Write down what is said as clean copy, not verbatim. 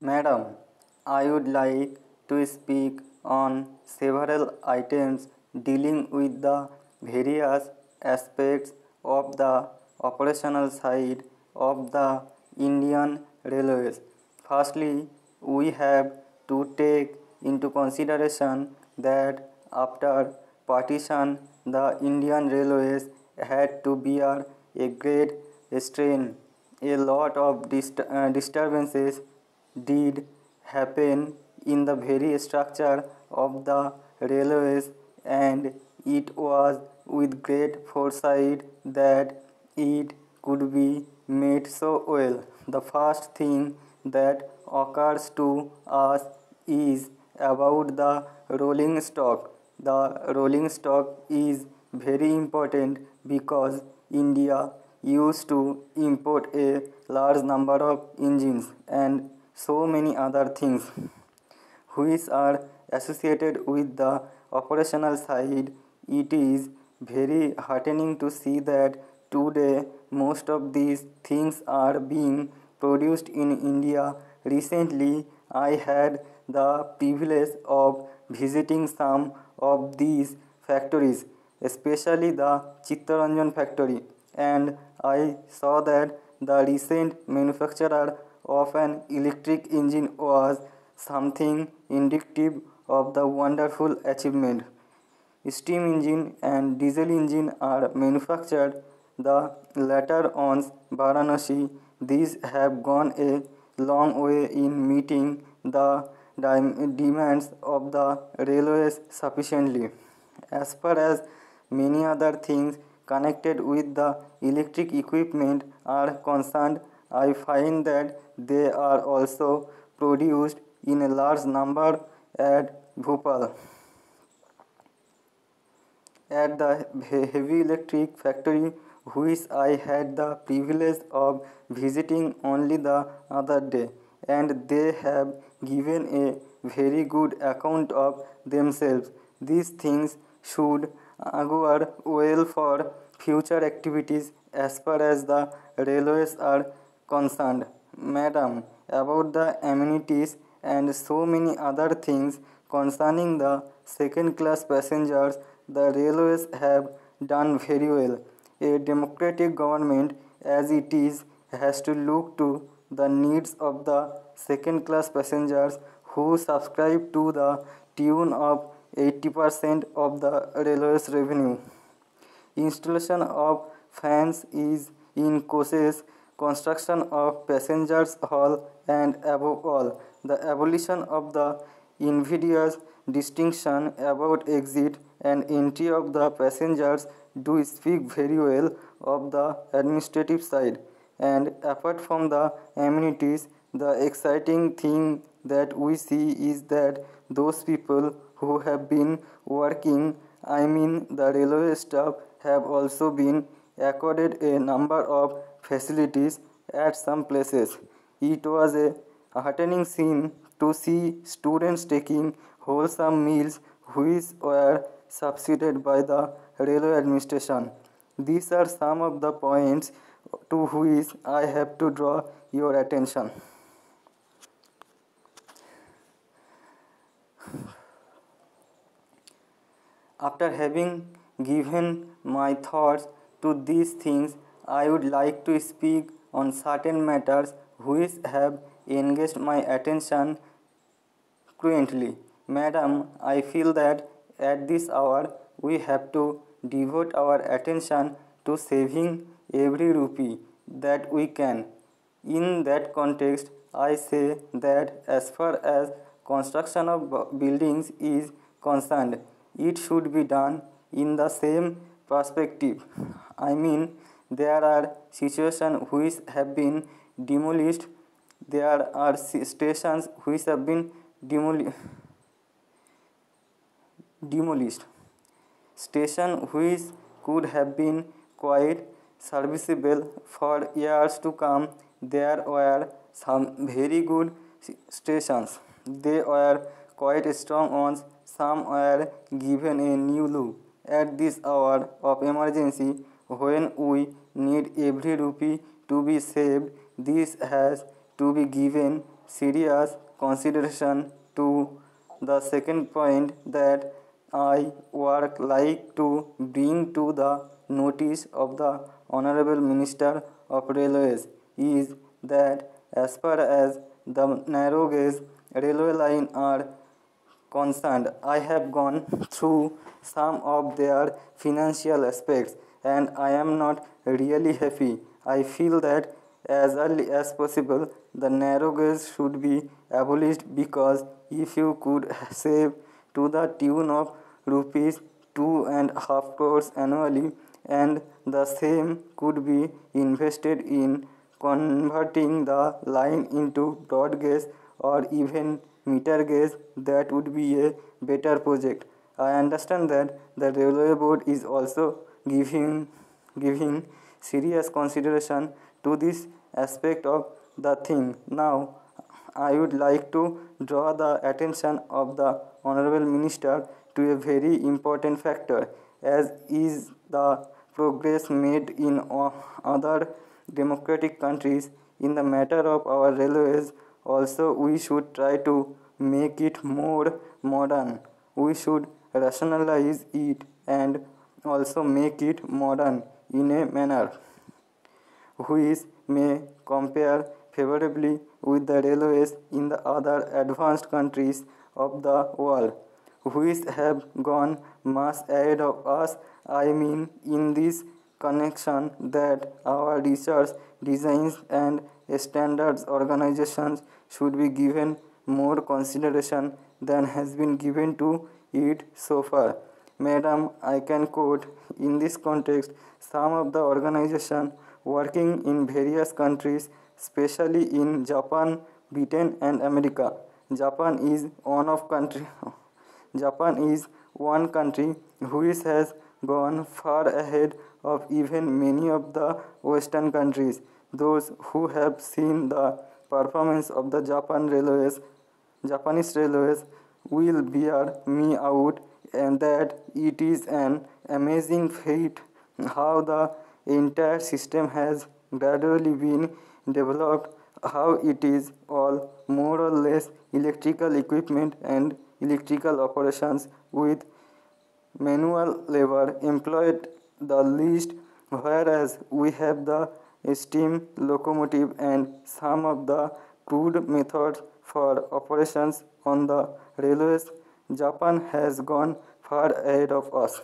Madam, I would like to speak on several items dealing with the various aspects of the operational side of the Indian Railways. Firstly, we have to take into consideration that after partition, the Indian Railways had to bear a great strain. A lot of disturbances did happen in the very structure of the railways, and it was with great foresight that it could be made so well. The first thing that occurs to us is about the rolling stock. The rolling stock is very important because India used to import a large number of engines and so many other things which are associated with the operational side. It is very heartening to see that today most of these things are being produced in India. Recently, I had the privilege of visiting some of these factories, especially the Chittaranjan factory, and I saw that the recent manufacturer of an electric engine was something indicative of the wonderful achievement. Steam engine and diesel engine are manufactured, the latter on Varanasi. These have gone a long way in meeting the demands of the railways sufficiently. As far as many other things connected with the electric equipment are concerned, I find that they are also produced in a large number at Bhopal. At the heavy electric factory, which I had the privilege of visiting only the other day, and they have given a very good account of themselves. These things should augur well for future activities as far as the railways are concerned. Madam, about the amenities and so many other things concerning the second class passengers, the railways have done very well. A democratic government, as it is, has to look to the needs of the second class passengers who subscribe to the tune of 80% of the railways revenue. Installation of fans is in process, construction of passengers hall, and above all, the abolition of the invidious distinction about exit and entry of the passengers do speak very well of the administrative side. And apart from the amenities, the exciting thing that we see is that those people who have been working, I mean the railway staff, have also been accorded a number of facilities at some places. It was a heartening scene to see students taking wholesome meals which were subsidized by the railway administration. These are some of the points to which I have to draw your attention. After having given my thoughts to these things, I would like to speak on certain matters which have engaged my attention currently. Madam, I feel that at this hour we have to devote our attention to saving every rupee that we can. In that context, I say that as far as construction of buildings is concerned, it should be done in the same perspective. I mean, there are situations which have been demolished, there are stations which have been demolished. Station which could have been quite serviceable for years to come. There were some very good stations. They were quite strong ones. Some were given a new look. At this hour of emergency, when we need every rupee to be saved, this has to be given serious consideration to the second point that I would like to bring to the notice of the Honorable Minister of Railways is that as far as the narrow gauge railway line are concerned, I have gone through some of their financial aspects and I am not really happy. I feel that as early as possible the narrow gauge should be abolished because if you could save to the tune of rupees 2.5 crores annually and the same could be invested in converting the line into broad gauge or even meter gauge, that would be a better project. I understand that the railway board is also giving serious consideration to this aspect of the thing. Now, I would like to draw the attention of the Honorable Minister to a very important factor, as is the progress made in other democratic countries in the matter of our railways. Also, we should try to make it more modern. We should rationalize it and also make it modern in a manner which may compare favorably with the railways in the other advanced countries of the world, which have gone much ahead of us. I mean, in this connection, that our research, designs, and standards organizations should be given more consideration than has been given to it so far. Madam, I can quote in this context some of the organizations working in various countries, especially in Japan, Britain, and America. Japan is one of country. Japan is one country which has gone far ahead of even many of the Western countries. Those who have seen the performance of the Japanese railways will bear me out, and that it is an amazing feat how the entire system has gradually been developed, how it is all more or less electrical equipment and electrical operations with manual labor employed the least, whereas we have the steam locomotive and some of the crude methods for operations on the railways. Japan has gone far ahead of us.